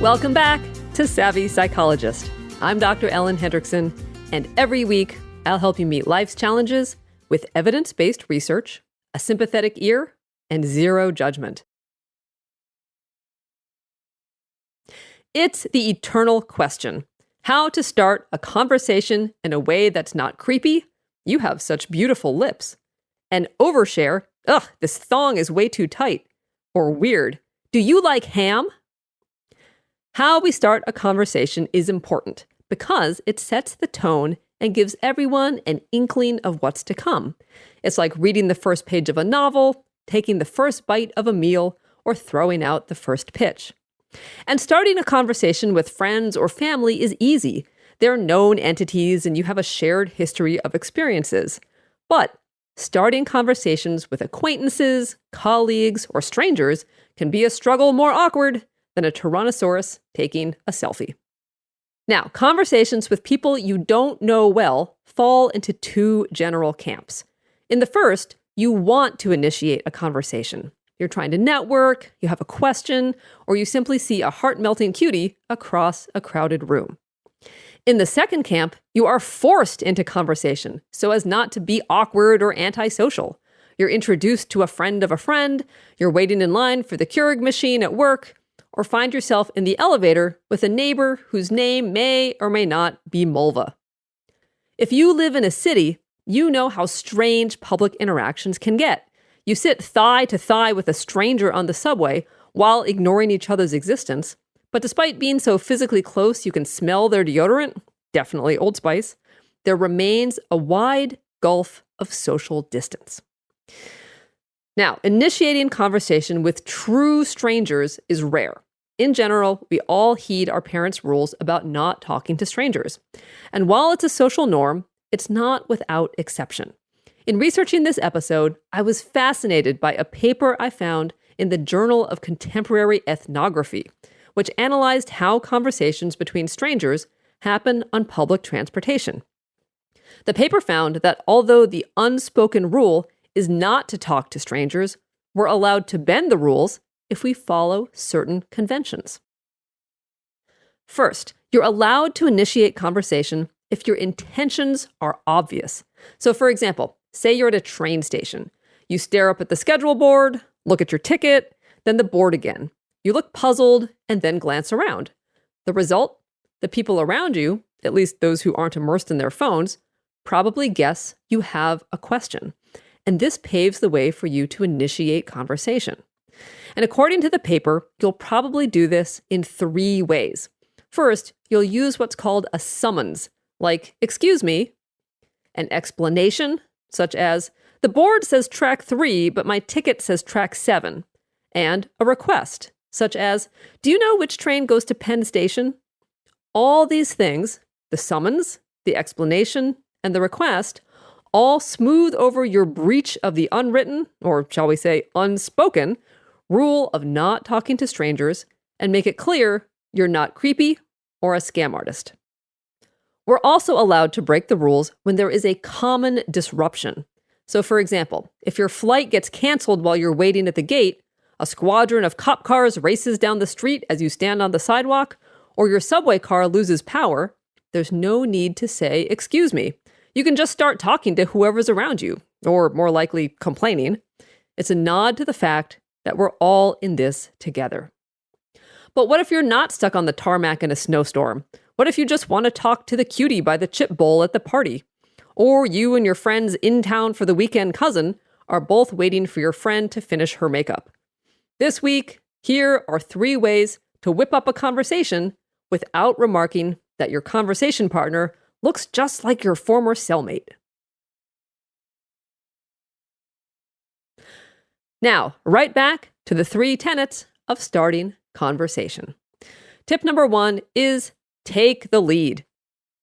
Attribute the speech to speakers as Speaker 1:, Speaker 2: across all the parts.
Speaker 1: Welcome back to Savvy Psychologist. I'm Dr. Ellen Hendrickson, and every week I'll help you meet life's challenges with evidence-based research, a sympathetic ear, and zero judgment. It's the eternal question: how to start a conversation in a way that's not creepy. You have such beautiful lips. And overshare, ugh, this thong is way too tight. Or weird, do you like ham? How we start a conversation is important because it sets the tone and gives everyone an inkling of what's to come. It's like reading the first page of a novel, taking the first bite of a meal, or throwing out the first pitch. And starting a conversation with friends or family is easy. They're known entities and you have a shared history of experiences. But starting conversations with acquaintances, colleagues, or strangers can be a struggle more awkward than a Tyrannosaurus taking a selfie. Now, conversations with people you don't know well fall into two general camps. In the first, you want to initiate a conversation. You're trying to network, you have a question, or you simply see a heart-melting cutie across a crowded room. In the second camp, you are forced into conversation so as not to be awkward or antisocial. You're introduced to a friend of a friend, you're waiting in line for the Keurig machine at work, or find yourself in the elevator with a neighbor whose name may or may not be Mulva. If you live in a city, you know how strange public interactions can get. You sit thigh to thigh with a stranger on the subway while ignoring each other's existence. But despite being so physically close you can smell their deodorant, definitely Old Spice, there remains a wide gulf of social distance. Now, initiating conversation with true strangers is rare. In general, we all heed our parents' rules about not talking to strangers. And while it's a social norm, it's not without exception. In researching this episode, I was fascinated by a paper I found in the Journal of Contemporary Ethnography, which analyzed how conversations between strangers happen on public transportation. The paper found that although the unspoken rule is not to talk to strangers, we're allowed to bend the rules if we follow certain conventions. First, you're allowed to initiate conversation if your intentions are obvious. So for example, say you're at a train station. You stare up at the schedule board, look at your ticket, then the board again. You look puzzled and then glance around. The result? The people around you, at least those who aren't immersed in their phones, probably guess you have a question. And this paves the way for you to initiate conversation. And according to the paper, you'll probably do this in 3 ways. First, you'll use what's called a summons, like, "Excuse me," an explanation, such as, "The board says track 3, but my ticket says track 7, and a request, such as, "Do you know which train goes to Penn Station?" All these things, the summons, the explanation, and the request, all smooth over your breach of the unwritten, or shall we say unspoken, rule of not talking to strangers and make it clear you're not creepy or a scam artist. We're also allowed to break the rules when there is a common disruption. So for example, if your flight gets canceled while you're waiting at the gate, a squadron of cop cars races down the street as you stand on the sidewalk, or your subway car loses power, there's no need to say, "Excuse me." You can just start talking to whoever's around you, or more likely complaining. It's a nod to the fact that we're all in this together. But what if you're not stuck on the tarmac in a snowstorm? What if you just want to talk to the cutie by the chip bowl at the party? Or you and your friend's in-town for the weekend cousin are both waiting for your friend to finish her makeup. This week, here are 3 ways to whip up a conversation without remarking that your conversation partner looks just like your former cellmate. Now, right back to the 3 tenets of starting conversation. Tip number 1 is take the lead.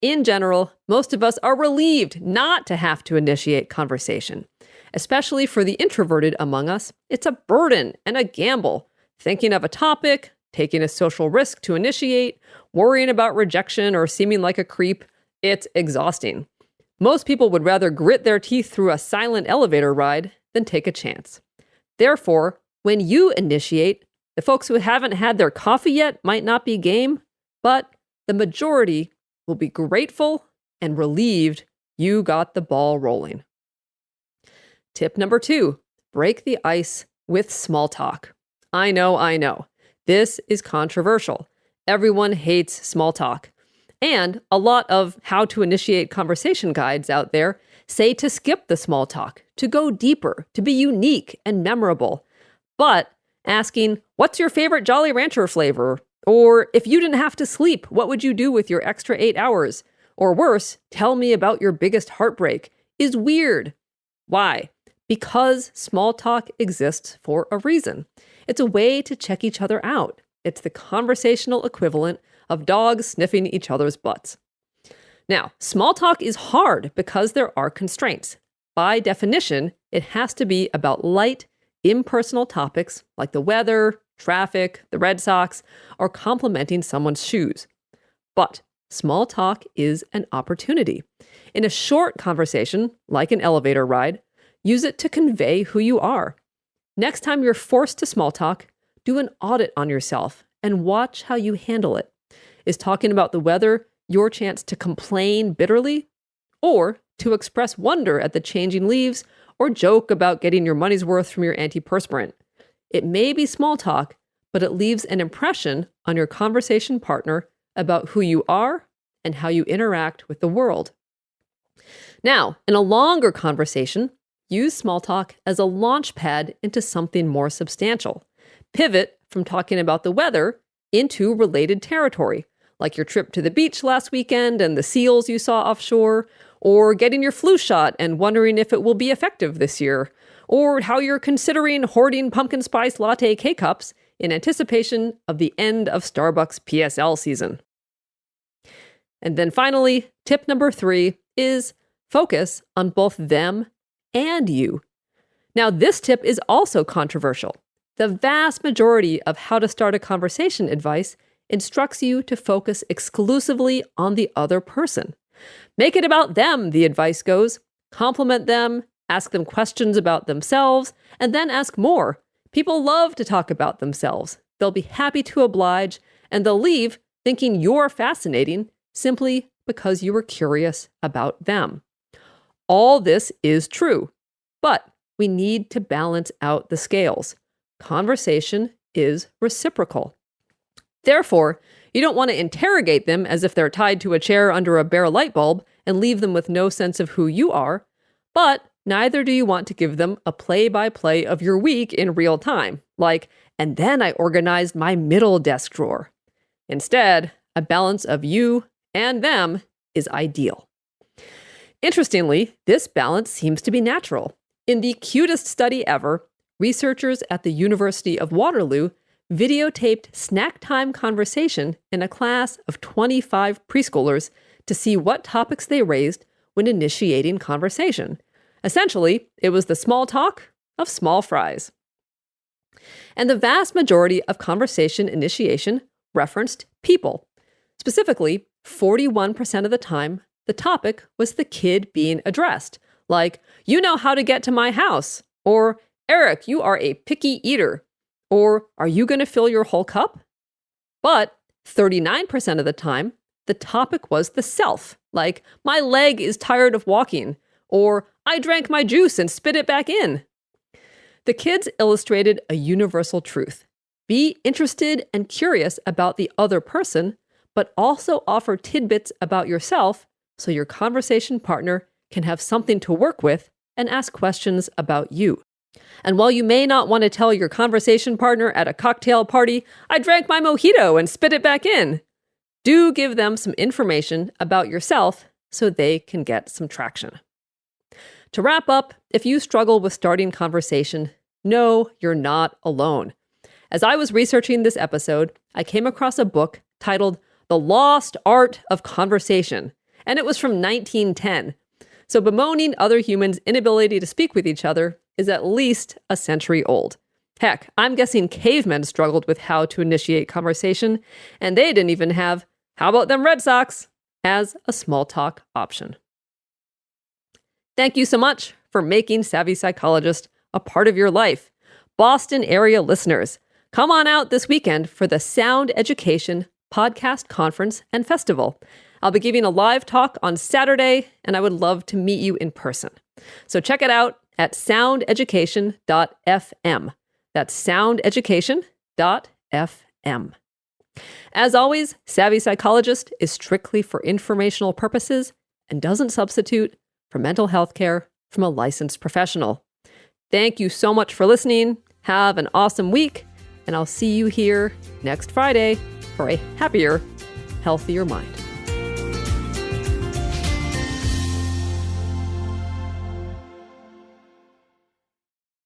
Speaker 1: In general, most of us are relieved not to have to initiate conversation. Especially for the introverted among us, it's a burden and a gamble. Thinking of a topic, taking a social risk to initiate, worrying about rejection or seeming like a creep, it's exhausting. Most people would rather grit their teeth through a silent elevator ride than take a chance. Therefore, when you initiate, The folks who haven't had their coffee yet might not be game, but the majority will be grateful and relieved you got the ball rolling. Tip number 2, break the ice with small talk. I know. This is controversial. Everyone hates small talk. And a lot of how to initiate conversation guides out there say to skip the small talk, to go deeper, to be unique and memorable. But asking, what's your favorite Jolly Rancher flavor? Or if you didn't have to sleep, what would you do with your extra 8 hours? Or worse, tell me about your biggest heartbreak is weird. Why? Because small talk exists for a reason. It's a way to check each other out. It's the conversational equivalent of dogs sniffing each other's butts. Now, small talk is hard because there are constraints. By definition, it has to be about light, impersonal topics like the weather, traffic, the Red Sox, or complimenting someone's shoes. But small talk is an opportunity. In a short conversation, like an elevator ride, use it to convey who you are. Next time you're forced to small talk, do an audit on yourself and watch how you handle it. Is talking about the weather your chance to complain bitterly, or to express wonder at the changing leaves, or joke about getting your money's worth from your antiperspirant? It may be small talk, but it leaves an impression on your conversation partner about who you are and how you interact with the world. Now, in a longer conversation, use small talk as a launch pad into something more substantial. Pivot from talking about the weather into related territory, like your trip to the beach last weekend and the seals you saw offshore, or getting your flu shot and wondering if it will be effective this year, or how you're considering hoarding pumpkin spice latte K-cups in anticipation of the end of Starbucks PSL season. And then finally, tip number 3 is focus on both them and you. Now, this tip is also controversial. The vast majority of how to start a conversation advice instructs you to focus exclusively on the other person. Make it about them, the advice goes. Compliment them, ask them questions about themselves, and then ask more. People love to talk about themselves. They'll be happy to oblige, and they'll leave thinking you're fascinating simply because you were curious about them. All this is true, but we need to balance out the scales. Conversation is reciprocal. Therefore, you don't want to interrogate them as if they're tied to a chair under a bare light bulb and leave them with no sense of who you are, but neither do you want to give them a play-by-play of your week in real time, like, and then I organized my middle desk drawer. Instead, a balance of you and them is ideal. Interestingly, this balance seems to be natural. In the cutest study ever, researchers at the University of Waterloo videotaped snack time conversation in a class of 25 preschoolers to see what topics they raised when initiating conversation. Essentially, it was the small talk of small fries. And the vast majority of conversation initiation referenced people. Specifically, 41% of the time, the topic was the kid being addressed, like, you know how to get to my house, or Eric, you are a picky eater, or are you going to fill your whole cup? But 39% of the time, the topic was the self, like, my leg is tired of walking, or I drank my juice and spit it back in. The kids illustrated a universal truth. Be interested and curious about the other person, but also offer tidbits about yourself so your conversation partner can have something to work with and ask questions about you. And while you may not want to tell your conversation partner at a cocktail party, I drank my mojito and spit it back in, do give them some information about yourself so they can get some traction. To wrap up, if you struggle with starting conversation, know you're not alone. As I was researching this episode, I came across a book titled The Lost Art of Conversation, and it was from 1910. So bemoaning other humans' inability to speak with each other is at least a century old. Heck, I'm guessing cavemen struggled with how to initiate conversation, and they didn't even have, how about them Red Sox, as a small talk option. Thank you so much for making Savvy Psychologist a part of your life. Boston area listeners, Come on out this weekend for the Sound Education Podcast Conference and Festival. I'll be giving a live talk on Saturday, and I would love to meet you in person. So check it out at soundeducation.fm. That's soundeducation.fm. As always, Savvy Psychologist is strictly for informational purposes and doesn't substitute for mental health care from a licensed professional. Thank you so much for listening. Have an awesome week, and I'll see you here next Friday for a happier, healthier mind.